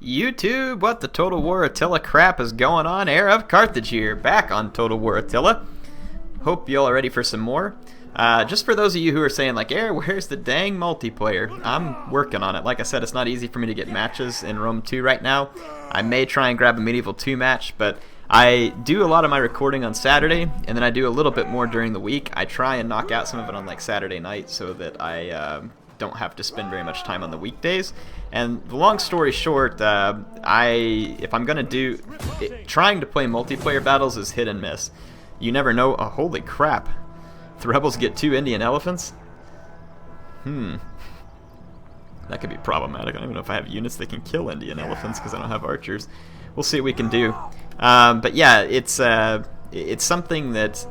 YouTube, what the Total War Attila crap is going on? HeirofCarthage here, back on Total War Attila. Hope you all are ready for some more. Just for those of you who are saying like, where's the dang multiplayer? I'm working on it. Like I said, it's not easy for me to get matches in Rome 2 right now. I may try and grab a Medieval 2 match, but I do a lot of my recording on Saturday, and then I do a little bit more during the week. I try and knock out some of it on like Saturday night so that I don't have to spend very much time on the weekdays. And the long story short, if I'm gonna do trying to play multiplayer battles is hit and miss. You never know. Oh, holy crap! The rebels get 2 Indian elephants. That could be problematic. I don't even know if I have units that can kill Indian elephants because I don't have archers. We'll see what we can do. But yeah, it's something that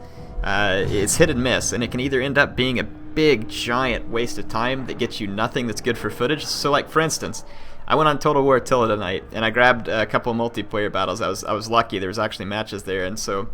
is hit and miss, and it can either end up being a big giant waste of time that gets you nothing that's good for footage. So like for instance, I went on Total War Attila tonight and I grabbed a couple of multiplayer battles. I was lucky, there was actually matches there, and so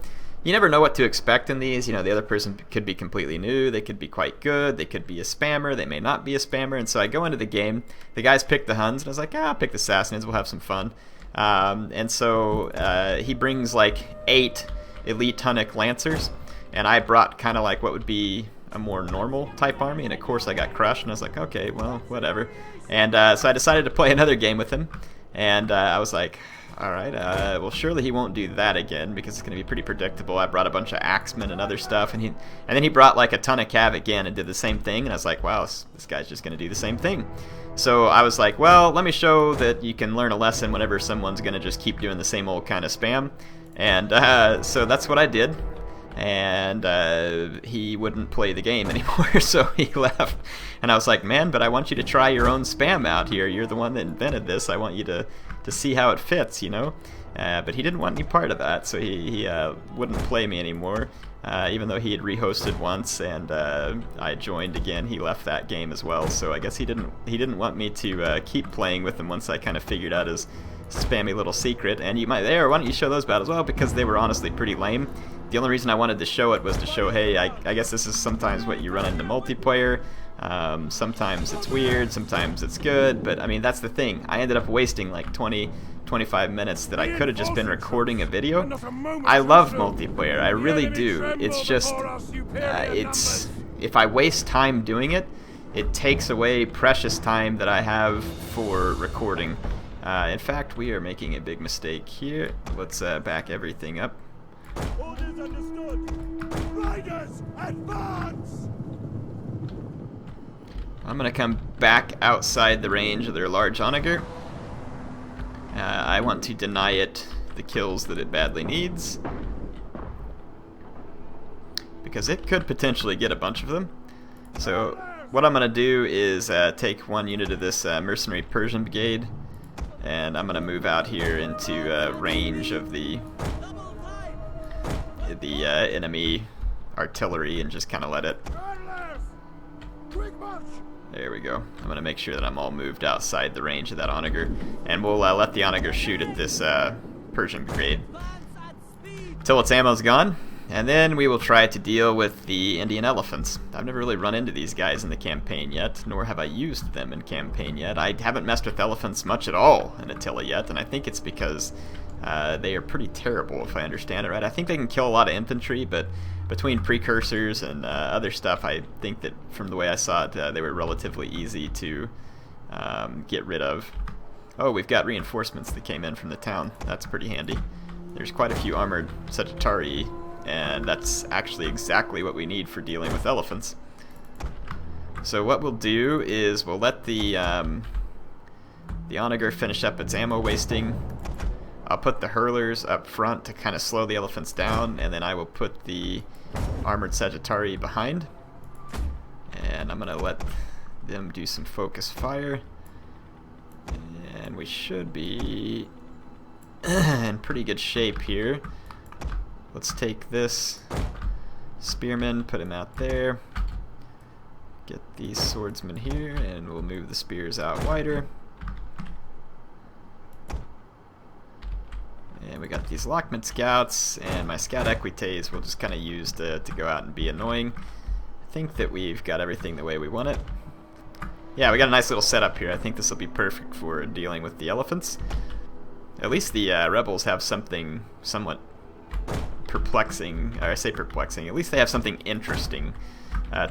you never know what to expect in these. You know, the other person could be completely new, they could be quite good, they could be a spammer, they may not be a spammer. And so I go into the game, the guys pick the Huns, and I was like, I'll pick the Sassanids, we'll have some fun. And so he brings like 8 elite Hunnic Lancers, and I brought kind of like what would be a more normal type army, and of course I got crushed, and I was like, okay, well, whatever. And so I decided to play another game with him, and I was like, alright, well surely he won't do that again because it's going to be pretty predictable. I brought a bunch of axemen and other stuff, and then he brought like a ton of cav again and did the same thing, and I was like, wow, this guy's just going to do the same thing. So I was like, well, let me show that you can learn a lesson whenever someone's going to just keep doing the same old kind of spam. And so that's what I did. And he wouldn't play the game anymore, so he left. And I was like, man, but I want you to try your own spam out here. You're the one that invented this. I want you to see how it fits, you know? But he didn't want any part of that, so he wouldn't play me anymore. Even though he had rehosted once and I joined again, he left that game as well. So I guess he didn't want me to keep playing with him once I kind of figured out his spammy little secret. And you might, why don't you show those battles? Well, because they were honestly pretty lame. The only reason I wanted to show it was to show, hey, I guess this is sometimes what you run into multiplayer. Sometimes it's weird, sometimes it's good, but I mean, that's the thing. I ended up wasting like 20-25 minutes that I could have just been recording a video. I love multiplayer, I really do. It's just, if I waste time doing it, it takes away precious time that I have for recording. In fact, we are making a big mistake here. Let's back everything up. Orders understood. Riders, advance! I'm gonna come back outside the range of their large onager. I want to deny it the kills that it badly needs, because it could potentially get a bunch of them. So what I'm gonna do is take 1 unit of this mercenary Persian brigade, and I'm gonna move out here into range of the enemy artillery and just kind of let it. There we go. I'm gonna make sure that I'm all moved outside the range of that onager, and we'll let the onager shoot at this Persian brigade till its ammo's gone, and then we will try to deal with the Indian elephants. I've never really run into these guys in the campaign yet, nor have I used them in campaign yet. I haven't messed with elephants much at all in Attila yet, and I think it's because they are pretty terrible, if I understand it right. I think they can kill a lot of infantry, but between precursors and other stuff, I think that from the way I saw it, they were relatively easy to get rid of. Oh, we've got reinforcements that came in from the town. That's pretty handy. There's quite a few armored Sagittarii, and that's actually exactly what we need for dealing with elephants. So what we'll do is we'll let the onager finish up its ammo wasting. I'll put the hurlers up front to kind of slow the elephants down, and then I will put the armored Sagittarii behind. And I'm going to let them do some focus fire. And we should be in pretty good shape here. Let's take this spearman, put him out there. Get these swordsmen here, and we'll move the spears out wider. And we got these Lockman scouts, and my scout equites we'll just kind of use to go out and be annoying. I think that we've got everything the way we want it. Yeah, we got a nice little setup here. I think this will be perfect for dealing with the elephants. At least the rebels have something somewhat perplexing, or I say perplexing, at least they have something interesting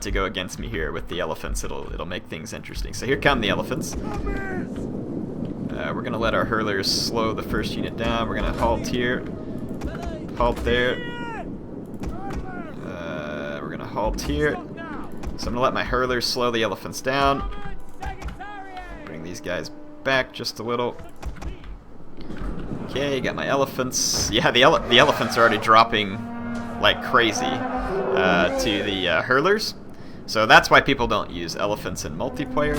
to go against me here with the elephants. It'll make things interesting. So here come the elephants. We're going to let our hurlers slow the first unit down. We're going to halt here. Halt there. We're going to halt here. So I'm going to let my hurlers slow the elephants down. Bring these guys back just a little. Okay, got my elephants. Yeah, the elephants are already dropping like crazy to the hurlers. So that's why people don't use elephants in multiplayer.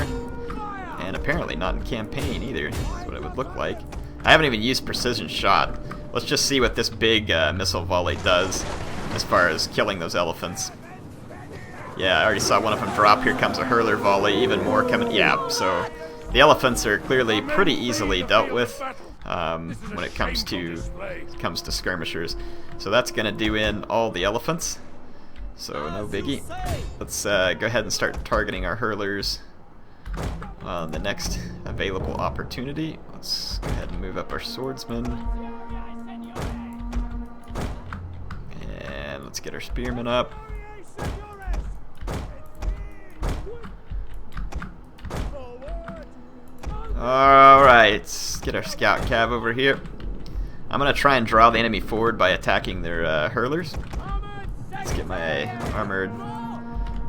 And apparently not in campaign either. That's what it would look like. I haven't even used precision shot. Let's just see what this big missile volley does as far as killing those elephants. Yeah, I already saw one of them drop. Here comes a hurler volley. Even more coming. Yeah, so the elephants are clearly pretty easily dealt with when it comes to skirmishers. So that's going to do in all the elephants. So no biggie. Let's go ahead and start targeting our hurlers on the next available opportunity. Let's go ahead and move up our swordsmen. And let's get our spearmen up. Alright, let's get our scout cav over here. I'm going to try and draw the enemy forward by attacking their hurlers. Let's get my armored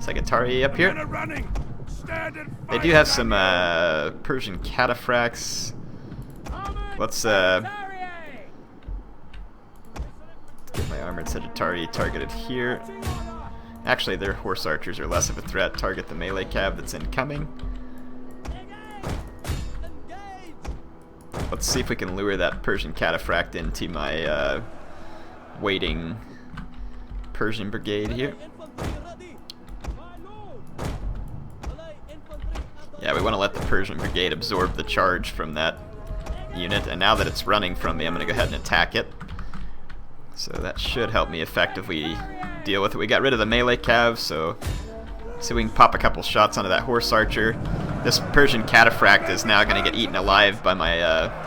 Secretary up here. They do have some Persian cataphracts. Let's get my armored Sagittari targeted here. Actually, their horse archers are less of a threat. Target the melee cav that's incoming. Let's see if we can lure that Persian cataphract into my waiting Persian brigade here. Yeah, we want to let the Persian brigade absorb the charge from that unit, and now that it's running from me, I'm going to go ahead and attack it. So that should help me effectively deal with it. We got rid of the melee cav, so see if we can pop a couple shots onto that horse archer. This Persian cataphract is now going to get eaten alive by my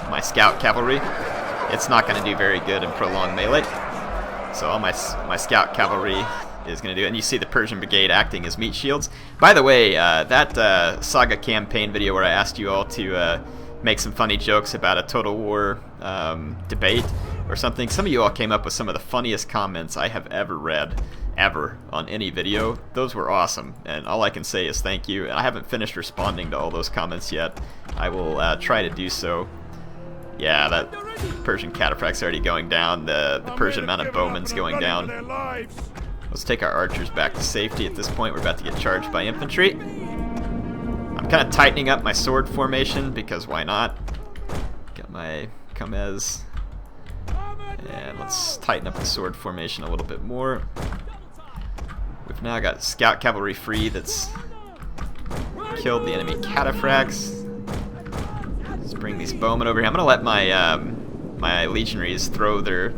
my scout cavalry. It's not going to do very good in prolonged melee. So all my scout cavalry is going to do it. And you see the Persian brigade acting as meat shields. By the way, that Saga campaign video where I asked you all to make some funny jokes about a Total War debate or something, some of you all came up with some of the funniest comments I have ever read, ever, on any video. Those were awesome, and all I can say is thank you. And I haven't finished responding to all those comments yet. I will try to do so. Yeah, that Persian cataphract's already going down. The Persian mounted bowman's going down. Let's take our archers back to safety. At this point, we're about to get charged by infantry. I'm kind of tightening up my sword formation because why not? Got my Kamez. And let's tighten up the sword formation a little bit more. We've now got scout cavalry free that's killed the enemy cataphracts. Let's bring these bowmen over here. I'm going to let my my legionaries throw their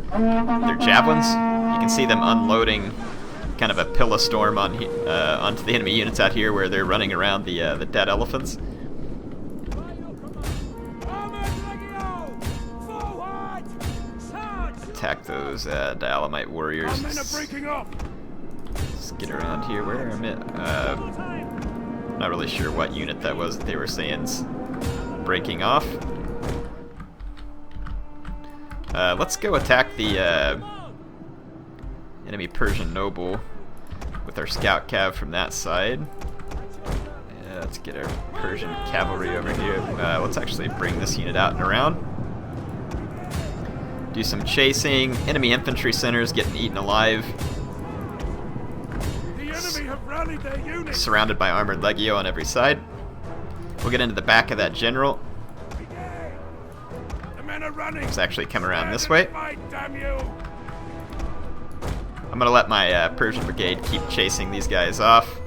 javelins. You can see them unloading kind of a pillar storm on onto the enemy units out here where they're running around the dead elephants. Attack those Dalamite warriors. Let's get around here. Where am I? I'm not really sure what unit that was that they were saying's breaking off. Let's go attack the enemy Persian noble with our scout cav from that side. Yeah, let's get our Persian cavalry over here. Let's actually bring this unit out and around. Do some chasing. Enemy infantry centers getting eaten alive. The enemy have rallied their units. Surrounded by armored legio on every side. We'll get into the back of that general. The men are running. Let's actually come around this way. Fight, damn you. I'm going to let my Persian brigade keep chasing these guys off.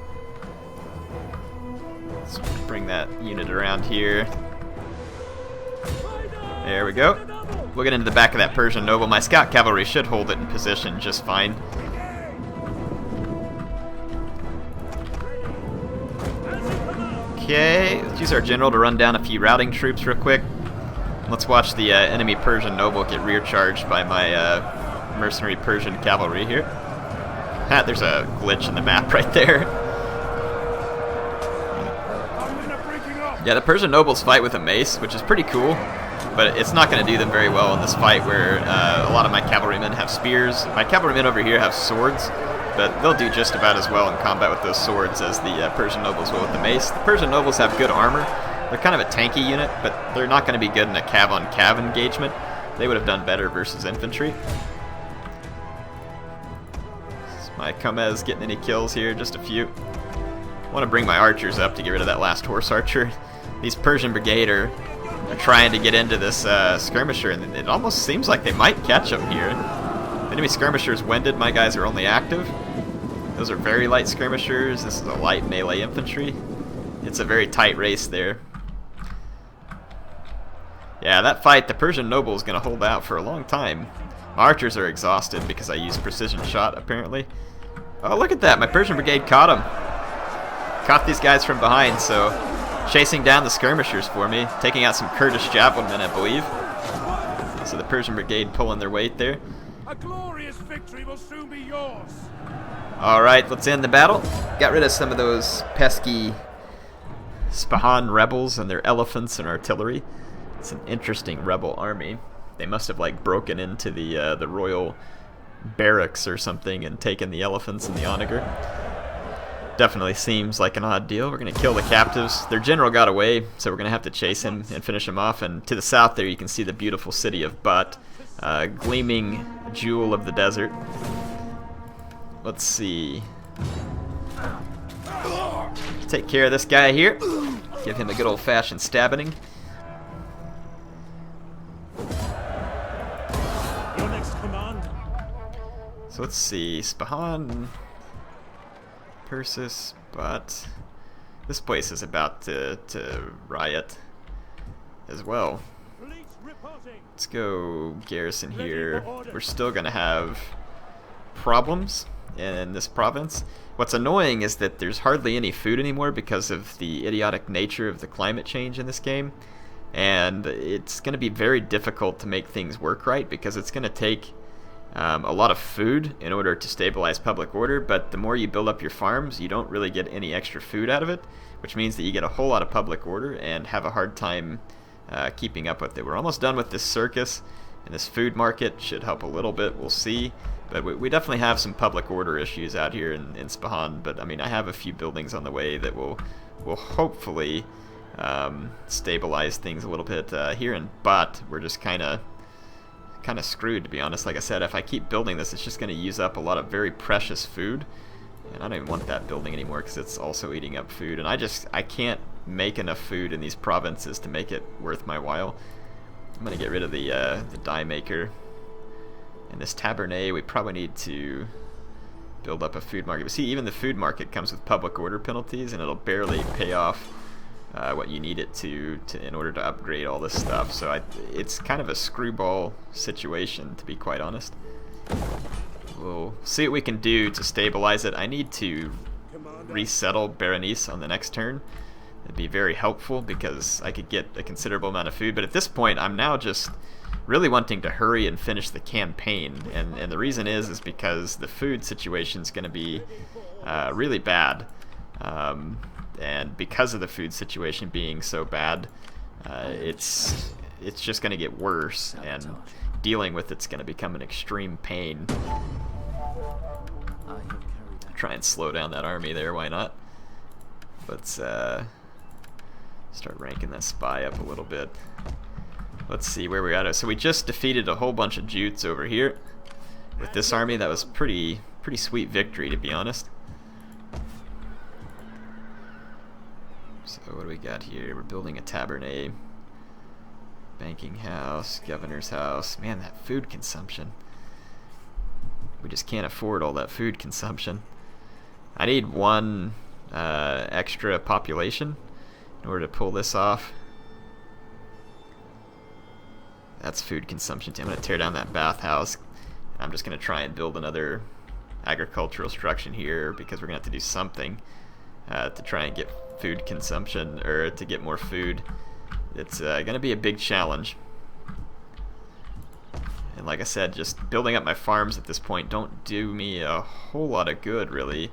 Let's bring that unit around here. There we go. We'll get into the back of that Persian noble. My scout cavalry should hold it in position just fine. Okay, let's use our general to run down a few routing troops real quick. Let's watch the enemy Persian noble get rear charged by my mercenary Persian cavalry here. Ha, there's a glitch in the map right there. Yeah, the Persian nobles fight with a mace, which is pretty cool, but it's not going to do them very well in this fight where a lot of my cavalrymen have spears. My cavalrymen over here have swords, but they'll do just about as well in combat with those swords as the Persian nobles will with the mace. The Persian nobles have good armor. They're kind of a tanky unit, but they're not going to be good in a cav-on-cav engagement. They would have done better versus infantry. Is my Comez getting any kills here? Just a few. I want to bring my archers up to get rid of that last horse archer. These Persian brigade are trying to get into this skirmisher, and it almost seems like they might catch them here. The enemy skirmisher's winded. My guys are only active. Those are very light skirmishers. This is a light melee infantry. It's a very tight race there. Yeah, that fight, the Persian noble is going to hold out for a long time. My archers are exhausted because I used precision shot, apparently. Oh, look at that. My Persian brigade caught him. Caught these guys from behind, so chasing down the skirmishers for me. Taking out some Kurdish javelinmen, I believe. So the Persian brigade pulling their weight there. A glorious victory will soon be yours. Alright, let's end the battle. Got rid of some of those pesky Spahan rebels and their elephants and artillery. It's an interesting rebel army. They must have like broken into the royal barracks or something and taken the elephants and the onager. Definitely seems like an odd deal. We're going to kill the captives. Their general got away, so we're going to have to chase him and finish him off. And to the south there you can see the beautiful city of But, gleaming jewel of the desert. Let's see. Take care of this guy here. Give him a good old-fashioned stabbing. Your next command. So let's see. Spahan, Persis, but this place is about to riot as well. Let's go garrison here. We're still going to have problems in this province. What's annoying is that there's hardly any food anymore because of the idiotic nature of the climate change in this game, and it's going to be very difficult to make things work right because it's going to take a lot of food in order to stabilize public order, but the more you build up your farms, you don't really get any extra food out of it, which means that you get a whole lot of public order and have a hard time keeping up with it. We're almost done with this circus, and this food market should help a little bit, we'll see. But we definitely have some public order issues out here in Spahan, but I mean, I have a few buildings on the way that will hopefully stabilize things a little bit. Here in But, we're just kind of screwed, to be honest. Like I said, if I keep building this, it's just going to use up a lot of very precious food, and I don't even want that building anymore because it's also eating up food, and I can't make enough food in these provinces to make it worth my while. I'm going to get rid of the dye maker. And this tabernet, we probably need to build up a food market. But see, even the food market comes with public order penalties, and it'll barely pay off what you need it to in order to upgrade all this stuff. So it's kind of a screwball situation, to be quite honest. We'll see what we can do to stabilize it. I need to resettle Berenice on the next turn. It'd be very helpful because I could get a considerable amount of food. But at this point, I'm now just really wanting to hurry and finish the campaign, and the reason is because the food situation is going to be really bad, and because of the food situation being so bad, it's just going to get worse, and dealing with it's going to become an extreme pain. Try and slow down that army there, why not? Let's start ranking that spy up a little bit. Let's see where we're at. So we just defeated a whole bunch of Jutes over here with this army. That was pretty sweet victory, to be honest. So what do we got here? We're building a tabernet, banking house, governor's house. Man, that food consumption. We just can't afford all that food consumption. I need one extra population in order to pull this off. That's food consumption too. I'm going to tear down that bathhouse. I'm just going to try and build another agricultural structure here because we're going to have to do something. to try and get food consumption, or to get more food. It's going to be a big challenge. And like I said, just building up my farms at this point don't do me a whole lot of good, really.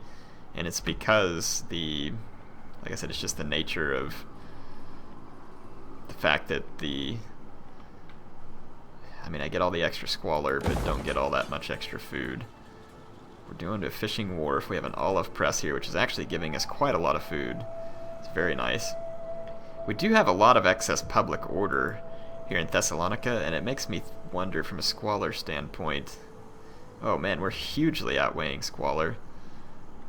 And it's because like I said, it's just the nature of the fact that I get all the extra squalor, but don't get all that much extra food. We're doing a fishing wharf. We have an olive press here, which is actually giving us quite a lot of food. It's very nice. We do have a lot of excess public order here in Thessalonica, and it makes me wonder from a squalor standpoint. Oh man, we're hugely outweighing squalor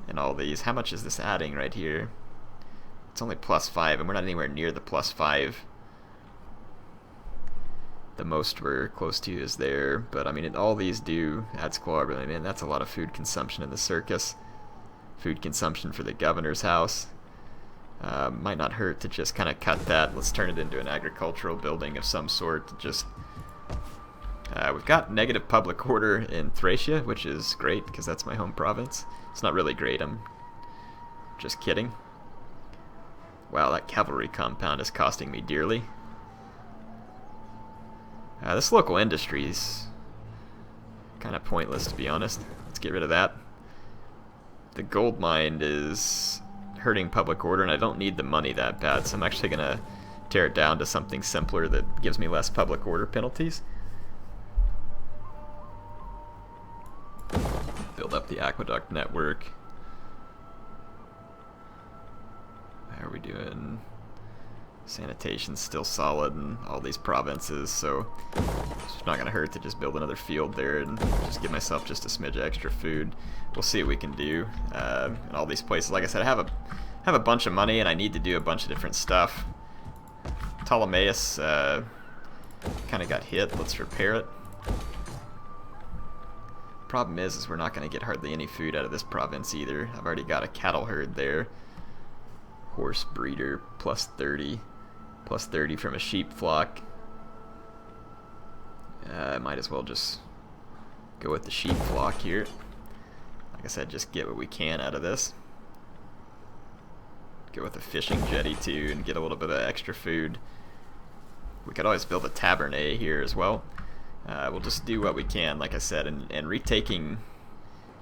in all these. How much is this adding right here? It's only +5, and we're not anywhere near the +5. The most we're close to is there, but I mean, all these do add squalor, but man, that's a lot of food consumption in the circus. Food consumption for the governor's house. Might not hurt to just kind of cut that. Let's turn it into an agricultural building of some sort. We've got negative public order in Thracia, which is great because that's my home province. It's not really great, I'm just kidding. Wow, that cavalry compound is costing me dearly. This local industry is kind of pointless, to be honest. Let's get rid of that. The gold mine is hurting public order, and I don't need the money that bad, so I'm actually going to tear it down to something simpler that gives me less public order penalties. Build up the aqueduct network. How are we doing? Sanitation's still solid in all these provinces, so it's not going to hurt to just build another field there and just give myself just a smidge of extra food. We'll see what we can do in all these places. Like I said, I have a bunch of money and I need to do a bunch of different stuff. Ptolemaeus kind of got hit. Let's repair it. Problem is we're not going to get hardly any food out of this province either. I've already got a cattle herd there. Horse breeder +30. +30 from a sheep flock. I might as well just go with the sheep flock here. Like I said, just get what we can out of this. Go with a fishing jetty too and get a little bit of extra food. We could always build a tabernae here as well. We'll just do what we can, like I said, and retaking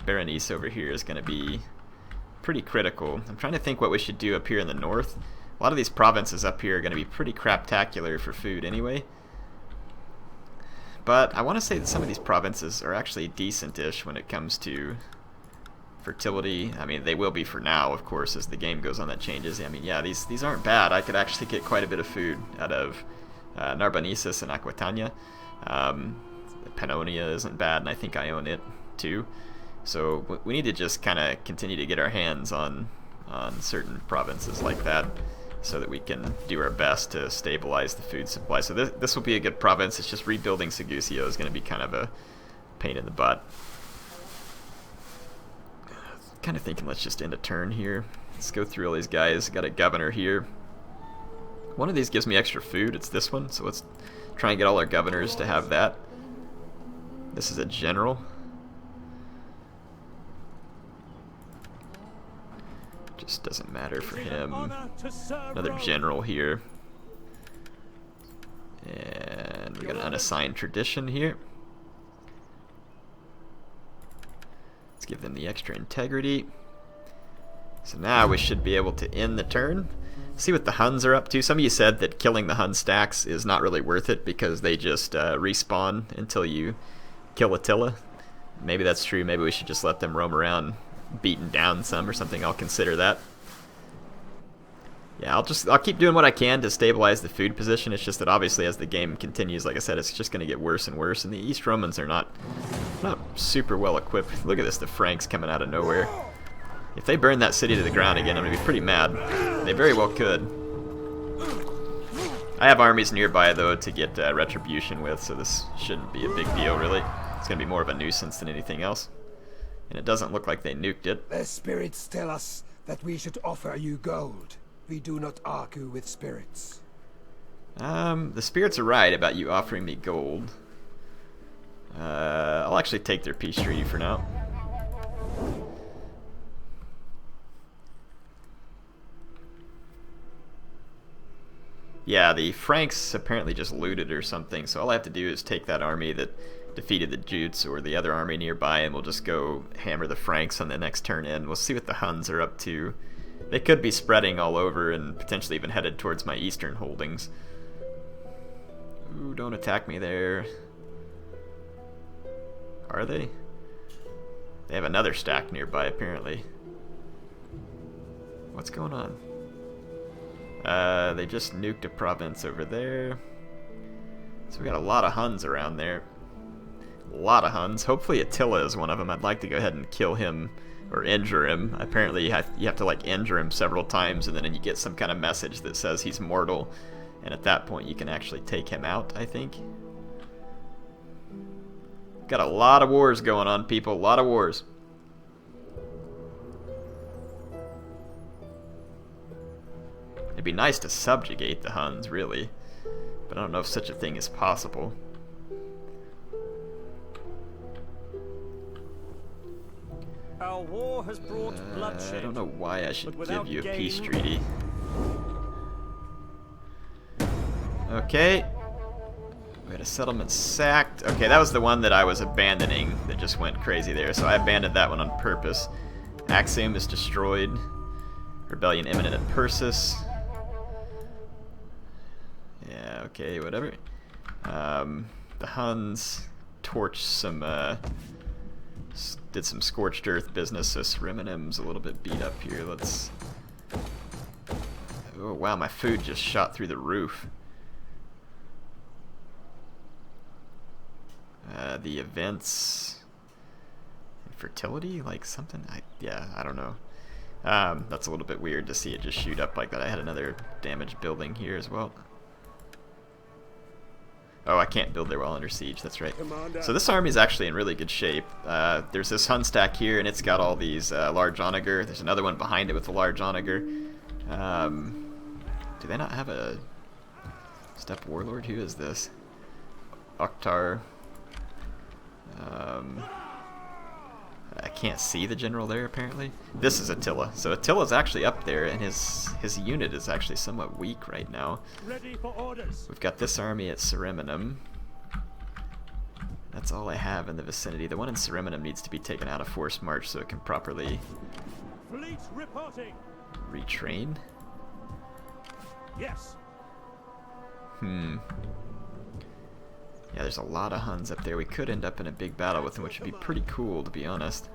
Berenice over here is going to be pretty critical. I'm trying to think what we should do up here in the north. A lot of these provinces up here are going to be pretty craptacular for food anyway. But I want to say that some of these provinces are actually decent-ish when it comes to fertility. I mean, they will be for now, of course, as the game goes on, that changes. I mean, yeah, these aren't bad. I could actually get quite a bit of food out of Narbonensis and Aquitania. Pannonia isn't bad, and I think I own it too. So we need to just kind of continue to get our hands on certain provinces like that, so that we can do our best to stabilize the food supply. So this will be a good province. It's just rebuilding Segusio is going to be kind of a pain in the butt. Kind of thinking let's just end a turn here. Let's go through all these guys. Got a governor here. One of these gives me extra food. It's this one. So let's try and get all our governors to have that. This is a general. Just doesn't matter for him. Another general here. And we got an unassigned tradition here. Let's give them the extra integrity. So now we should be able to end the turn. See what the Huns are up to. Some of you said that killing the Hun stacks is not really worth it because they just respawn until you kill Attila. Maybe that's true. Maybe we should just let them roam around beaten down some or something. I'll consider that. Yeah, I'll keep doing what I can to stabilize the food position. It's just that obviously as the game continues, like I said, it's just going to get worse and worse, and the East Romans are not super well equipped. Look at this, the Franks coming out of nowhere. If they burn that city to the ground again, I'm going to be pretty mad. They very well could. I have armies nearby, though, to get retribution with, so this shouldn't be a big deal, really. It's going to be more of a nuisance than anything else. And it doesn't look like they nuked it. The spirits tell us that we should offer you gold. We do not argue with spirits. The spirits are right about you offering me gold. I'll actually take their peace treaty for now. Yeah, the Franks apparently just looted or something, so all I have to do is take that army that defeated the Jutes or the other army nearby, and we'll just go hammer the Franks on the next turn in. We'll see what the Huns are up to. They could be spreading all over and potentially even headed towards my eastern holdings. Ooh, don't attack me there. Are they? They have another stack nearby, apparently. What's going on? They just nuked a province over there. So we got a lot of Huns around there. A lot of Huns. Hopefully Attila is one of them. I'd like to go ahead and kill him or injure him. Apparently you have to like injure him several times, and then you get some kind of message that says he's mortal, and at that point you can actually take him out, I think. Got a lot of wars going on, people. A lot of wars. It'd be nice to subjugate the Huns, really, but I don't know if such a thing is possible. Our war has brought bloodshed. I don't know why I should give you a peace treaty. Okay. We had a settlement sacked. Okay, that was the one that I was abandoning that just went crazy there, so I abandoned that one on purpose. Axiom is destroyed. Rebellion imminent at Persis. Yeah, okay, whatever. The Huns torched some, did some scorched earth business, so Ceremonim's a little bit beat up here. Let's... Oh, wow, my food just shot through the roof. The events... Fertility? Like something? Yeah, I don't know. That's a little bit weird to see it just shoot up like that. I had another damaged building here as well. Oh, I can't build there while under siege, that's right. So this army is actually in really good shape. There's this Hun stack here, and it's got all these large onager. There's another one behind it with a large onager. Do they not have a steppe warlord? Who is this? Oktar. I can't see the general there, apparently. This is Attila. So Attila's actually up there, and his unit is actually somewhat weak right now. Ready for orders. We've got this army at Ceremonim. That's all I have in the vicinity. The one in Ceremonim needs to be taken out of forced march so it can properly Fleet reporting. retrain. Yes. Yeah, there's a lot of Huns up there. We could end up in a big battle with them, which would be pretty cool, to be honest.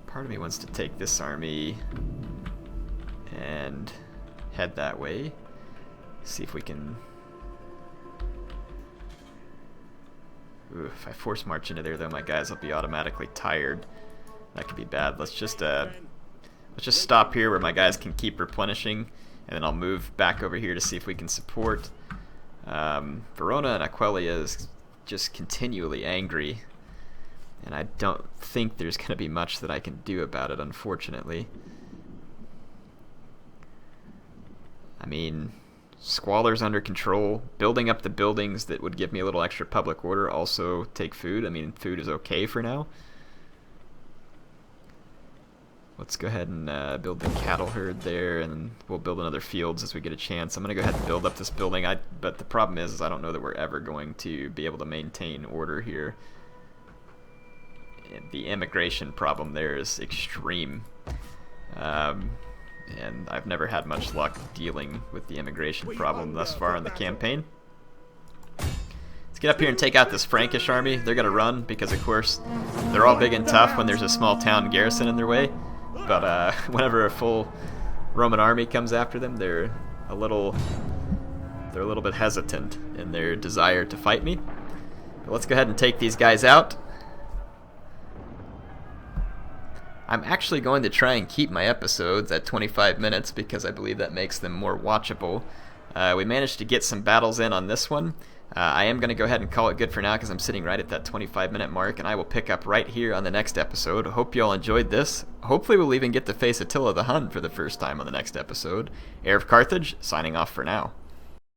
Part of me wants to take this army and head that way. See if we can... Ooh, if I force march into there, though, my guys will be automatically tired. That could be bad. Let's just stop here where my guys can keep replenishing, and then I'll move back over here to see if we can support. Verona and Aquileia is just continually angry, and I don't think there's going to be much that I can do about it, unfortunately. I mean, Squalor's under control. Building up the buildings that would give me a little extra public order also take food. I mean, food is okay for now. Let's go ahead and build the cattle herd there, and we'll build another fields as we get a chance. I'm going to go ahead and build up this building, but the problem is I don't know that we're ever going to be able to maintain order here. The immigration problem there is extreme, and I've never had much luck dealing with the immigration problem thus far in the campaign. Let's get up here and take out this Frankish army. They're going to run because, of course, they're all big and tough when there's a small town garrison in their way. But whenever a full Roman army comes after them, they're a little bit hesitant in their desire to fight me. But let's go ahead and take these guys out. I'm actually going to try and keep my episodes at 25 minutes because I believe that makes them more watchable. We managed to get some battles in on this one. I am going to go ahead and call it good for now because I'm sitting right at that 25-minute mark, and I will pick up right here on the next episode. Hope you all enjoyed this. Hopefully we'll even get to face Attila the Hun for the first time on the next episode. HeirofCarthage, signing off for now.